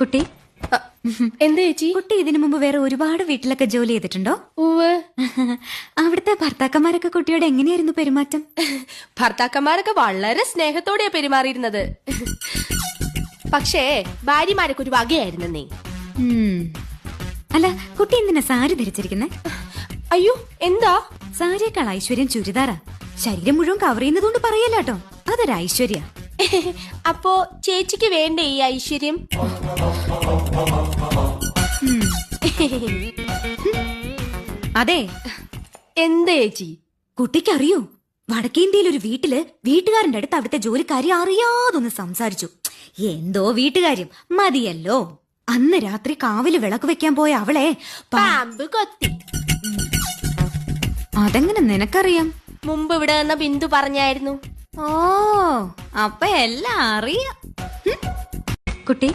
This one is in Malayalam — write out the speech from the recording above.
കുട്ടി എന്താ ചേച്ചി? കുട്ടി ഇതിനു മുമ്പ് വേറെ ഒരുപാട് വീട്ടിലൊക്കെ ജോലി ചെയ്തിട്ടുണ്ടോ? ഉവ്വ്. അവിടുത്തെ ഭർത്താക്കന്മാരൊക്കെ കുട്ടിയോട് എങ്ങനെയായിരുന്നു പെരുമാറ്റം? ഭർത്താക്കന്മാരൊക്കെ വളരെ സ്നേഹത്തോടെയാ പെരുമാറിയിരുന്നത്. പക്ഷേ ഭാര്യമാരൊക്കെ ഒരു വകയായിരുന്നേ. അല്ല, കുട്ടി എന്തിനാ സാരി ധരിച്ചിരിക്കുന്നേ? അയ്യോ, എന്താ? സാരിയേക്കാൾ ഐശ്വര്യം ചുരിദാറാ. ശരീരം മുഴുവൻ കവർ ചെയ്യുന്നതുകൊണ്ട് പറയല്ലോ, അതൊരു ഐശ്വര്യ. അപ്പോ ചേച്ചിക്ക് വേണ്ടേ ഈ ഐശ്വര്യം? അതെ. എന്താ ചേച്ചി? കുട്ടിക്കറിയോ, വടക്കേന്ത്യയിൽ ഒരു വീട്ടില് വീട്ടുകാരന്റെ അടുത്ത് അവിടുത്തെ ജോലിക്കാരി അറിയാതൊന്ന് സംസാരിച്ചു. എന്തോ വീട്ടുകാര്യം മതിയല്ലോ. അന്ന് രാത്രി കാവില് വിളക്ക് വെക്കാൻ പോയ അവളെ പാമ്പ് കൊത്തി. അതെങ്ങനെ നിനക്കറിയാം? മുമ്പ് ഇവിടെ വന്ന ബിന്ദു പറഞ്ഞായിരുന്നു. ഓ, അപ്പൊ എല്ലാം അറിയാം. കുട്ടി,